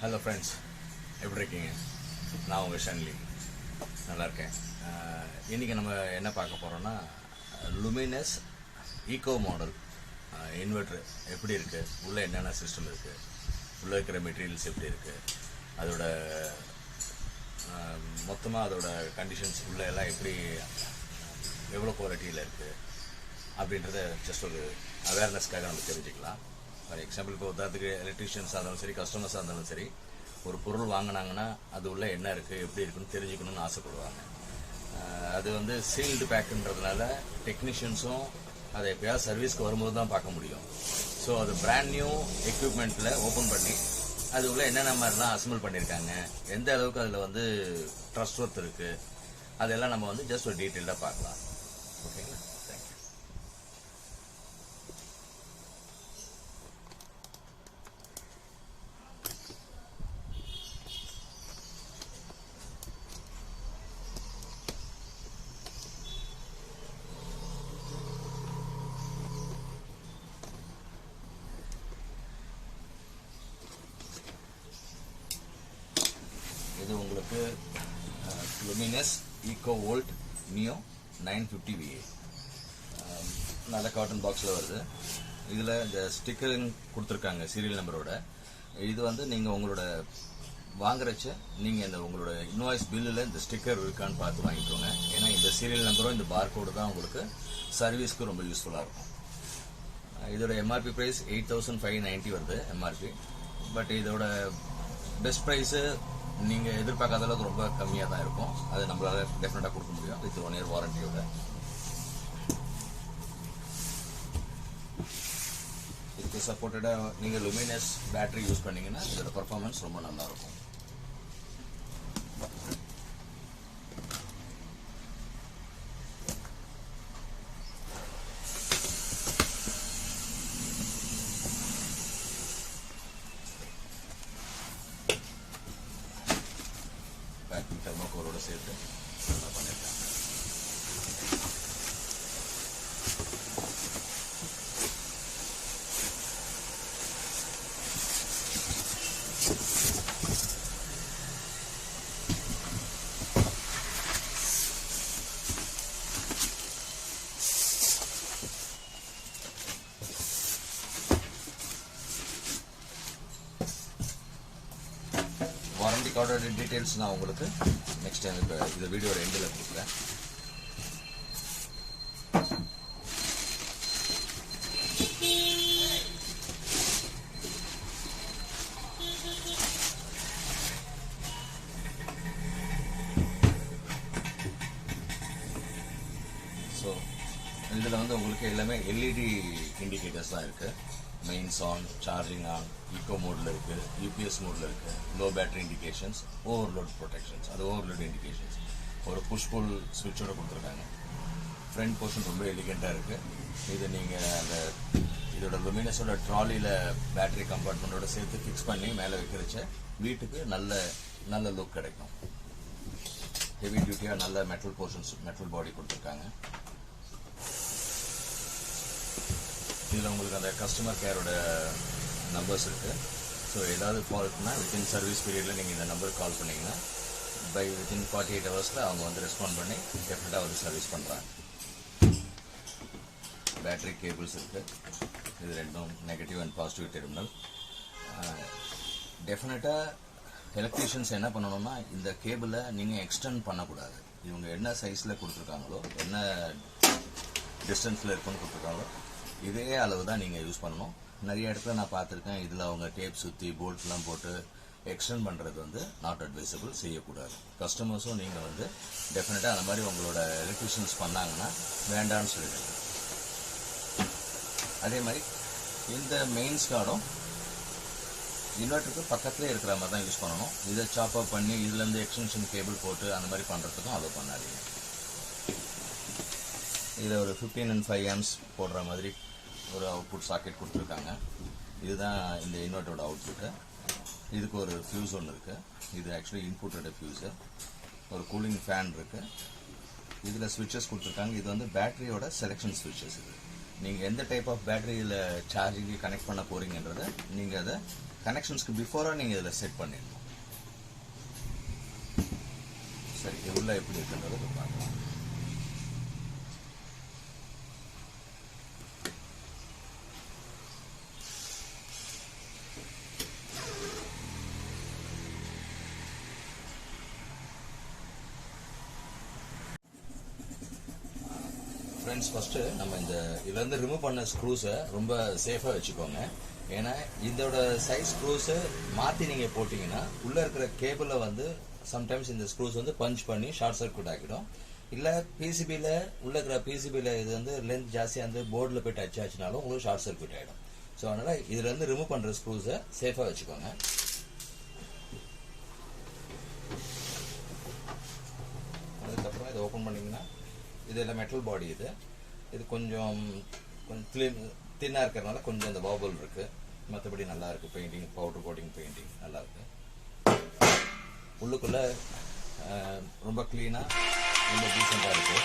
Hello friends, எப்படி இருக்கீங்க? நான் உங்கள் ஷன்லி நல்லா இருக்கேன். இன்றைக்கி நம்ம என்ன பார்க்க போகிறோன்னா லுமினஸ் ஈகோ மாடல் இன்வெர்டர் எப்படி இருக்குது, உள்ளே என்னென்ன சிஸ்டம் இருக்குது, உள்ளே இருக்கிற மெட்டீரியல்ஸ் எப்படி இருக்குது, அதோட மொத்தமாக அதோட கண்டிஷன்ஸ் உள்ளே எல்லாம் எப்படி எவ்வளோ குவாலிட்டியில் இருக்குது அப்படின்றத ஜஸ்ட் ஒரு அவேர்னஸ்க்காக நம்ம தெரிஞ்சுக்கலாம். ஃபார் எக்ஸாம்பிள், இப்போ உதாரணத்துக்கு எலக்ட்ரிஷியன்ஸாக இருந்தாலும் சரி, கஸ்டமர்ஸாக இருந்தாலும் சரி, ஒரு பொருள் வாங்கினாங்கன்னா அது உள்ளே என்ன இருக்குது எப்படி இருக்குன்னு தெரிஞ்சுக்கணும்னு ஆசைப்படுவாங்க. அது வந்து சீல்டு பேக்குன்றதுனால டெக்னீஷியன்ஸும் அதை எப்போயாவது சர்வீஸ்க்கு வரும்போது தான் பார்க்க முடியும். ஸோ அது பிராண்ட் நியூ எக்யூப்மெண்ட்டில் ஓப்பன் பண்ணி அது உள்ளே என்னென்ன மாதிரிலாம் அசம்பிள் பண்ணியிருக்காங்க, எந்த அளவுக்கு அதில் வந்து ட்ரஸ்ட் ஒர்த் இருக்குது, அதெல்லாம் நம்ம வந்து ஜஸ்ட் ஒரு டீட்டெயில்டாக பார்க்கலாம். ஓகேங்களா? தேங்க்யூ. இது உங்களுக்கு Luminous Eco Volt Neo 950 VA நல்ல காட்டன் பாக்ஸில் வருது. இதில் இந்த ஸ்டிக்கரிங் கொடுத்துருக்காங்க சீரியல் நம்பரோட. இது வந்து நீங்கள் உங்களோட வாங்குறச்ச நீங்கள் இந்த உங்களோட இன்வாய்ஸ் பில்லில் இந்த ஸ்டிக்கர் இருக்கான்னு பார்த்து வாங்கிக்கோங்க. ஏன்னா இந்த சீரியல் நம்பரும் இந்த பார் கோடு தான் உங்களுக்கு சர்வீஸ்க்கு ரொம்ப யூஸ்ஃபுல்லாக இருக்கும். இதோட எம்ஆர்பி ப்ரைஸ் 8590 வருது எம்ஆர்பி. பட் இதோட பெஸ்ட் ப்ரைஸு நீங்கள் எதிர்பார்க்காத அளவுக்கு ரொம்ப கம்மியாக தான் இருக்கும். அது நம்மளால டெஃபினட்டாக கொடுக்க முடியும் வித் 1 year வாரண்டியோட. இதுக்கு சப்போர்ட்டடாக நீங்கள் லுமினஸ் பேட்டரி யூஸ் பண்ணிங்கன்னா இதோட பர்ஃபார்மன்ஸ் ரொம்ப நல்லாயிருக்கும். தெர்மோகோலோட சேர்த்து நல்லா பண்ணியிருக்காங்க. வாரண்டி கார்டோட டீட்டெயில்ஸ் நான் உங்களுக்கு நெக்ஸ்ட் டைம் இப்போ இந்த வீடியோட எண்டில் கொடுக்குறேன். ஸோ இதில் வந்து உங்களுக்கு எல்லாமே எல்இடி இண்டிகேட்டர்ஸ் தான் இருக்குது. Mains on, charging on, eco மோடில் இருக்குது, யூபிஎஸ் மோடில் இருக்குது, low battery indications, overload protections, அது ஓவர்லோட் இண்டிகேஷன்ஸ். ஒரு புஷ் புல் ஸ்விட்சோட கொடுத்துருக்காங்க. ஃப்ரண்ட் போர்ஷன் ரொம்ப எலிகெண்ட்டாக இருக்குது. இது நீங்கள் அந்த இதோட லுமினஸோட ட்ராலியில் பேட்டரி கம்பார்ட்மெண்ட்டோட சேர்த்து ஃபிக்ஸ் பண்ணி மேலே வைக்கிறச்ச வீட்டுக்கு நல்ல லுக் கிடைக்கும். ஹெவி டியூட்டியாக நல்ல மெட்டல் போர்ஷன்ஸ், மெட்டல் பாடி கொடுத்துருக்காங்க. இதில் உங்களுக்கு அந்த கஸ்டமர் கேரோட நம்பர்ஸ் இருக்குது. ஸோ ஏதாவது ஃபால்ட்னா வித்தின் சர்வீஸ் பீரியடில் நீங்கள் இந்த நம்பருக்கு கால் பண்ணிங்கன்னா வித்தின் 48 hours அவங்க வந்து ரெஸ்பாண்ட் பண்ணி டெஃபினட்டாக வந்து சர்வீஸ் பண்ணுறாங்க. பேட்டரி கேபிள்ஸ் இருக்குது. இது ரெண்டும் நெகட்டிவ் அண்ட் பாசிட்டிவ் டெர்மினல். டெஃபினட்டாக எலக்ட்ரிஷியன்ஸ் என்ன பண்ணணும்னா இந்த கேபிளை நீங்கள் எக்ஸ்டெண்ட் பண்ணக்கூடாது. இவங்க என்ன சைஸில் கொடுத்துருக்காங்களோ, என்ன டிஸ்டன்ஸில் இருக்குன்னு கொடுத்துருக்காங்களோ இதே அளவு தான் நீங்கள் யூஸ் பண்ணணும். நிறைய இடத்துல நான் பார்த்துருக்கேன், இதில் அவங்க டேப் சுற்றி போல்ட்லாம் போட்டு எக்ஸ்டெண்ட் பண்ணுறது வந்து நாட் அட்வைசபிள், செய்யக்கூடாது. கஸ்டமர்ஸும் நீங்கள் வந்து டெஃபினட்டாக அந்த மாதிரி உங்களோட எலக்ட்ரிஷியன்ஸ் பண்ணாங்கன்னா வேண்டான்னு சொல்லிடுங்க. அதே மாதிரி இந்த மெயின்ஸ் கார்டும் இன்வெர்ட்டருக்கு பக்கத்துலேயே இருக்கிற மாதிரி தான் யூஸ் பண்ணணும். இதை சாப் அப் பண்ணி இதுலேருந்து எக்ஸ்டென்ஷன் கேபிள் போட்டு அந்த மாதிரி பண்ணுறதுக்கும் அலோவ் பண்ணாதீங்க. இதில் ஒரு 15 and 5 amps போடுற மாதிரி ஒரு அவுட்புட் சாக்கெட் கொடுத்துருக்காங்க. இதுதான் இந்த இன்வெர்ட்டரோட அவுட்புட்டு. இதுக்கு ஒரு ஃபியூஸ் ஒன்று இருக்குது. இது ஆக்சுவலி இன்புட்டோட ஃபியூஸு. ஒரு கூலிங் ஃபேன் இருக்குது. இதில் ஸ்விட்சஸ் கொடுத்துருக்காங்க. இது வந்து பேட்டரியோட செலெக்ஷன் ஸ்விட்சஸ். இது நீங்கள் எந்த டைப் ஆஃப் பேட்டரியில் சார்ஜிங்கு கனெக்ட் பண்ண போகிறீங்கன்றதை நீங்கள் அதை கனெக்ஷன்ஸ்க்கு பிஃபோராக நீங்கள் இதில் செட் பண்ணிடணும். சரி, உள்ள எப்படி இருக்குன்றதை பார்க்கலாம். ஃப்ரெண்ட்ஸ், ஃபஸ்ட்டு நம்ம இதுலேருந்து ரிமூவ் பண்ண ஸ்க்ரூஸை ரொம்ப சேஃபாக வச்சுக்கோங்க. ஏன்னா இதோட சைஸ் ஸ்க்ரூஸை மாற்றி நீங்கள் போட்டிங்கன்னா உள்ளே இருக்கிற கேபிளை வந்து சம்டைம்ஸ் இந்த ஸ்க்ரூஸ் வந்து பஞ்ச் பண்ணி ஷார்ட் சர்க்யூட் ஆகிடும். இல்லை பிசிபியில் உள்ள இருக்கிற பிசிபியில் இது வந்து லென்த் ஜாஸ்தியாக வந்து போர்டில் போய் டச் ஆச்சுனாலும் உங்களுக்கு ஷார்ட் சர்க்யூட் ஆகிடும். ஸோ அதனால் இதுலேருந்து ரிமூவ் பண்ணுற ஸ்க்ரூஸை சேஃபாக வச்சுக்கோங்க. அதுக்கப்புறம் இதை ஓப்பன் பண்ணிங்கன்னா இதில் மெட்டல் பாடி இது கொஞ்சம் தின்னாக இருக்கிறதுனால கொஞ்சம் இந்த பாபல் இருக்குது. மற்றபடி நல்லா இருக்குது. பெயிண்டிங், பவுடர் கோட்டிங் பெயிண்டிங் நல்லா இருக்குது. உள்ளுக்குள்ளே ரொம்ப க்ளீனாக ரொம்ப டீசெண்டாக இருக்குது.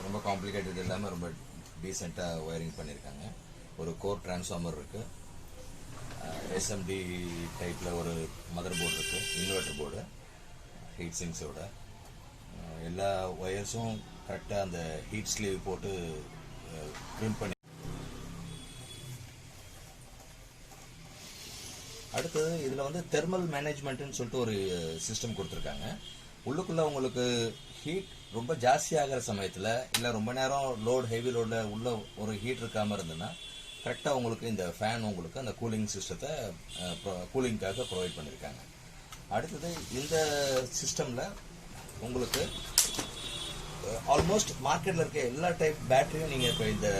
ரொம்ப காம்ப்ளிகேட்டட் இல்லாமல் ரொம்ப டீசெண்டாக ஒயரிங் பண்ணியிருக்காங்க. ஒரு கோர் டிரான்ஸ்ஃபார்மர் இருக்குது. SMD டைப்பில் ஒரு மதர் போர்டு இருக்குது, இன்வெர்டர் போர்டு, ஹீட் சிங்ஸோட எல்லா ஒயர்ஸும் கரெக்டாக அந்த ஹீட் ஸ்லீவ் போட்டு ட்ரிம் பண்ணி. அடுத்தது இதில் வந்து தெர்மல் மேனேஜ்மெண்ட்டுன்னு சொல்லிட்டு ஒரு சிஸ்டம் கொடுத்துருக்காங்க. உள்ளுக்குள்ளே உங்களுக்கு ஹீட் ரொம்ப ஜாஸ்தியாகிற சமயத்தில் இல்லை ரொம்ப நேரம் ஹெவி லோடில் உள்ள ஒரு ஹீட் இருக்காமல் இருந்ததுன்னா கரெக்டாக உங்களுக்கு இந்த ஃபேன் உங்களுக்கு அந்த கூலிங் சிஸ்டத்தை கூலிங்காக ப்ரொவைட் பண்ணியிருக்காங்க. அடுத்தது இந்த சிஸ்டமில் உங்களுக்கு ஆல்மோஸ்ட் மார்க்கெட்டில் இருக்க எல்லா டைப் பேட்டரியும் நீங்கள் இப்போ இந்த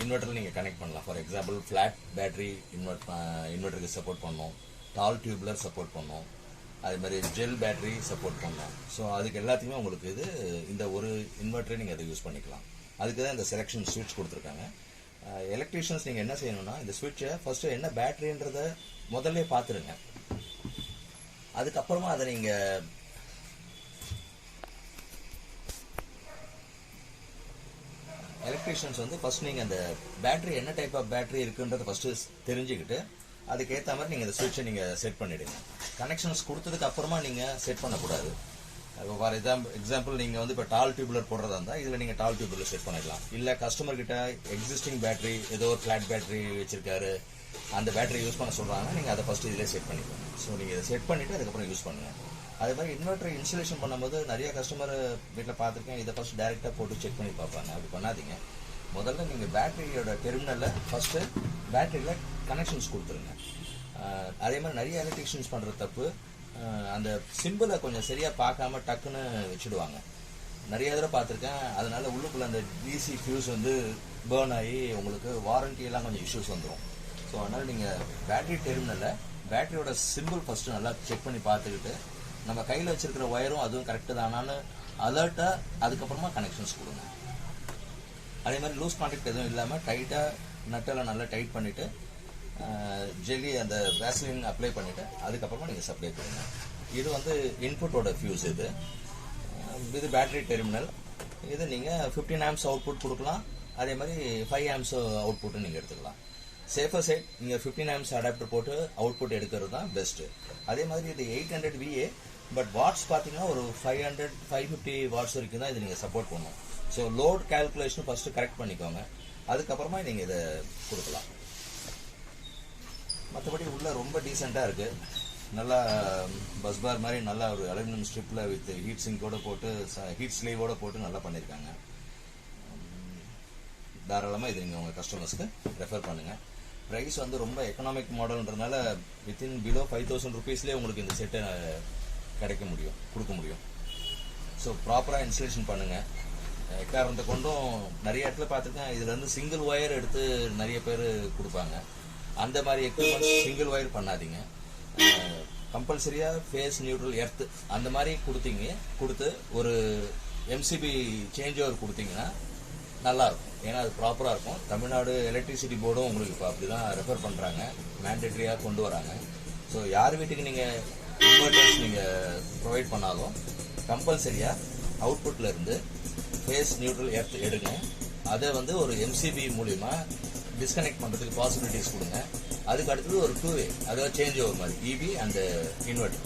இன்வெர்ட்டரில் நீங்கள் கனெக்ட் பண்ணலாம். ஃபார் எக்ஸாம்பிள் ஃப்ளாட் பேட்டரி இன்வெர்ட்டருக்கு சப்போர்ட் பண்ணோம், டால் டியூப்லர் சப்போர்ட் பண்ணோம், அதே மாதிரி ஜெல் பேட்டரி சப்போர்ட் பண்ணோம். ஸோ அதுக்கு எல்லாத்தையுமே உங்களுக்கு இந்த ஒரு இன்வெர்ட்டரை நீங்கள் அதை யூஸ் பண்ணிக்கலாம். அதுக்கு தான் இந்த செலெக்ஷன் ஸ்விட்ச் கொடுத்துருக்காங்க. எலக்ட்ரீஷியன்ஸ் நீங்கள் என்ன செய்யணும்னா இந்த ஸ்விட்சை ஃபஸ்ட்டு என்ன பேட்டரின்றத முதல்ல பார்த்துருங்க. அதுக்கப்புறமா அதை நீங்கள் எலக்ட்ரீஷியன்ஸ் வந்து ஃபர்ஸ்ட் நீங்கள் அந்த பேட்டரி என்ன டைப் ஆஃப் பேட்டரி இருக்குன்றத ஃபஸ்ட்டு தெரிஞ்சுக்கிட்டு அதுக்கேற்ற மாதிரி நீங்கள் இந்த ஸ்விட்சை நீங்கள் செட் பண்ணிவிடுங்க. கனெக்ஷன்ஸ் கொடுத்ததுக்கு அப்புறமா நீங்கள் செட் பண்ணக்கூடாது. ஃபார் எக்ஸாம்பிள் நீங்கள் வந்து இப்போ டால் டியூப்லர் போடுறதா இருந்தால் இதில் நீங்கள் டால் டியூப்லர் செட் பண்ணிடலாம். இல்லை கஸ்டமர் கிட்ட எக்ஸிஸ்டிங் பேட்டரி ஏதோ ஒரு ஃப்ளாட் பேட்டரி வச்சிருக்காரு, அந்த பேட்டரி யூஸ் பண்ண சொல்கிறாங்கன்னா நீங்கள் அதை ஃபஸ்ட்டு இதிலே செட் பண்ணிக்கோங்க. ஸோ நீங்கள் இதை செட் பண்ணிவிட்டு அதுக்கப்புறம் யூஸ் பண்ணுங்கள். அதே மாதிரி இன்வெர்ட்டர் இன்ஸ்டலேஷன் பண்ணும்போது நிறைய கஸ்டமர் வீட்டில் பார்த்துருக்கேன், இதை ஃபஸ்ட் டேரெக்டாக போட்டு செக் பண்ணி பார்ப்பாங்க. அப்படி பண்ணாதீங்க. முதல்ல நீங்கள் பேட்டரியோட டெர்மினலில் ஃபஸ்ட்டு பேட்டரியில் கனெக்ஷன்ஸ் கொடுத்துருங்க. அதே மாதிரி நிறைய எலக்ட்ரிஷியன்ஸ் பண்ணுற தப்பு, அந்த சிம்பிளை கொஞ்சம் சரியாக பார்க்காம டக்குன்னு வச்சுடுவாங்க. நிறைய தடவை பார்த்துருக்கேன். அதனால உள்ளுக்குள்ள அந்த டிசி ஃபியூஸ் வந்து பேர்ன் ஆகி உங்களுக்கு வாரண்டியெல்லாம் கொஞ்சம் இஷ்யூஸ் வந்துடும். ஸோ அதனால் நீங்கள் பேட்டரி டெர்மினலில் பேட்டரியோட சிம்பிள் ஃபஸ்ட்டு நல்லா செக் பண்ணி பார்த்துக்கிட்டு நம்ம கையில் வச்சுருக்கிற ஒயரும் அதுவும் கரெக்டு தானான்னு அலர்ட்டாக அதுக்கப்புறமா கனெக்ஷன்ஸ் கொடுங்க. அதே மாதிரி லூஸ் கான்டாக்ட் எதுவும் இல்லாமல் டைட்டாக நட்டெல்லாம் நல்லா டைட் பண்ணிவிட்டு ஜெல்லி அந்த வேஸ்லின் அப்ளை பண்ணிவிட்டு அதுக்கப்புறமா நீங்கள் சப்ளை பண்ணுங்க. இது வந்து இன்புட்டோட ஃபியூஸ். இது பேட்டரி டெர்மினல். இது நீங்கள் 15 amps அவுட்புட் கொடுக்கலாம். அதே மாதிரி 5 amps அவுட்புட்டு நீங்கள் எடுத்துக்கலாம். சேஃபர் சைட் நீங்கள் 15 amps அடாப்டர் போட்டு அவுட்புட் எடுக்கிறது தான் பெஸ்ட்டு. அதே மாதிரி இது 800 VA, பட் வாட்ஸ் பார்த்தீங்கன்னா ஒரு 550 வாட்ஸ் வரைக்கும் தான் இது நீங்கள் சப்போர்ட் பண்ணணும். So load calculation first correct பண்ணிக்கோங்க. அதுக்கப்புறமா நீங்கள் இதை கொடுக்கலாம். மற்றபடி உள்ள ரொம்ப டீசெண்டாக இருக்குது. நல்லா பஸ் பார் மாதிரி நல்லா ஒரு அலுமினியம் ஸ்ட்ரிப்பில் வித் ஹீட் சிங்கோடு போட்டு ஹீட் ஸ்லீவோடு போட்டு நல்லா பண்ணியிருக்காங்க. தாராளமாக இது நீங்கள் உங்கள் கஸ்டமர்ஸ்க்கு ரெஃபர் பண்ணுங்கள். ப்ரைஸ் வந்து ரொம்ப எக்கனாமிக் மாடல்ன்றதுனால வித்தின் பிலோ 5000 rupeesலேயே உங்களுக்கு இந்த செட்டை கொடுக்க முடியும். ஸோ ப்ராப்பராக இன்ஸ்டலேஷன் பண்ணுங்கள். எக்காரணத்தை கொண்டும் நிறைய இடத்துல பார்த்துருக்கேன், இதில் வந்து சிங்கிள் ஒயர் எடுத்து நிறைய பேர் கொடுப்பாங்க. அந்த மாதிரி எக்யூப்மெண்ட்ஸ் சிங்கிள் ஒயர் பண்ணாதீங்க. கம்பல்சரியாக ஃபேஸ் நியூட்ரல் எர்த்து அந்த மாதிரி கொடுத்து ஒரு MCB சேஞ்ச் ஓவர் கொடுத்தீங்கன்னா நல்லாயிருக்கும். ஏன்னா அது ப்ராப்பராக இருக்கும். தமிழ்நாடு எலக்ட்ரிசிட்டி போர்டும் உங்களுக்கு இப்போ அப்படி தான் ரெஃபர் பண்ணுறாங்க, மேண்டேட்ரியாக கொண்டு வராங்க. ஸோ யார் வீட்டுக்கு நீங்கள் இன்வெர்டர்ஸ் நீங்கள் ப்ரொவைட் பண்ணாலும் கம்பல்சரியாக அவுட்புட்டில் இருந்து ஃபேஸ் நியூட்ரல் எர்த் எடுங்க. அதை வந்து ஒரு MCB மூலிமா டிஸ்கனெக்ட் பண்ணுறதுக்கு பாசிபிலிட்டிஸ் கொடுங்க. அதுக்கு அடுத்தது ஒரு 2-way, அதாவது சேஞ்ச் ஓவர் மாதிரி EB அண்ட் இன்வெர்டர்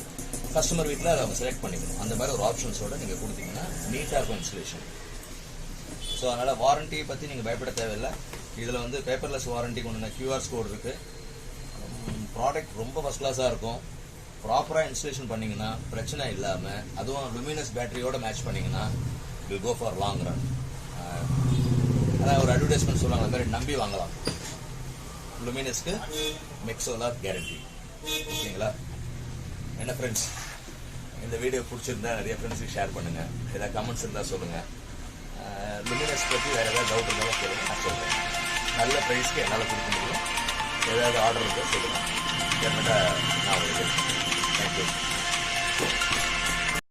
கஸ்டமர் வீட்டில் அதை அவங்க செலக்ட் பண்ணிக்கணும். அந்த மாதிரி ஒரு ஆப்ஷன்ஸோட நீங்கள் கொடுத்தீங்கன்னா நீட்டாக இருக்கும் இன்ஸ்டலேஷன். ஸோ அதனால் வாரண்டியை பற்றி நீங்கள் பயப்பட தேவையில்லை. இதில் வந்து பேப்பர்லெஸ் வாரண்டி கொண்டு QR கோட் இருக்குது. ப்ராடக்ட் ரொம்ப ஃபஸ்ட் கிளாஸாக இருக்கும். ப்ராப்பராக இன்ஸ்டலேஷன் பண்ணிங்கன்னா பிரச்சனை இல்லாமல், அதுவும் லுமினஸ் பேட்டரியோட மேட்ச் பண்ணிங்கன்னா will go for long run. அதான் ஒரு அட்வர்டைஸ்மெண்ட் சொல்லுவாங்க, அந்த மாதிரி நம்பி வாங்கலாம். லுமினஸ்க்கு MEC சோலார் கேரண்டி. ஓகேங்களா? என்ன ஃப்ரெண்ட்ஸ், இந்த வீடியோ பிடிச்சிருந்தா நிறைய ஃப்ரெண்ட்ஸுக்கு ஷேர் பண்ணுங்கள். ஏதாவது கமெண்ட்ஸ் இருந்தால் சொல்லுங்கள். லுமினஸ் பற்றி வேறு ஏதாவது டவுட் இருந்தாலும் சொல்லுங்கள், நான் சொல்கிறேன். நல்ல ப்ரைஸ்க்கு என்னால் கொடுக்க முடியும். ஏதாவது ஆர்டர் இருந்தால் சொல்லுங்கள். டெஃபினட்டாக நான் உங்களுக்கு தேங்க்யூ.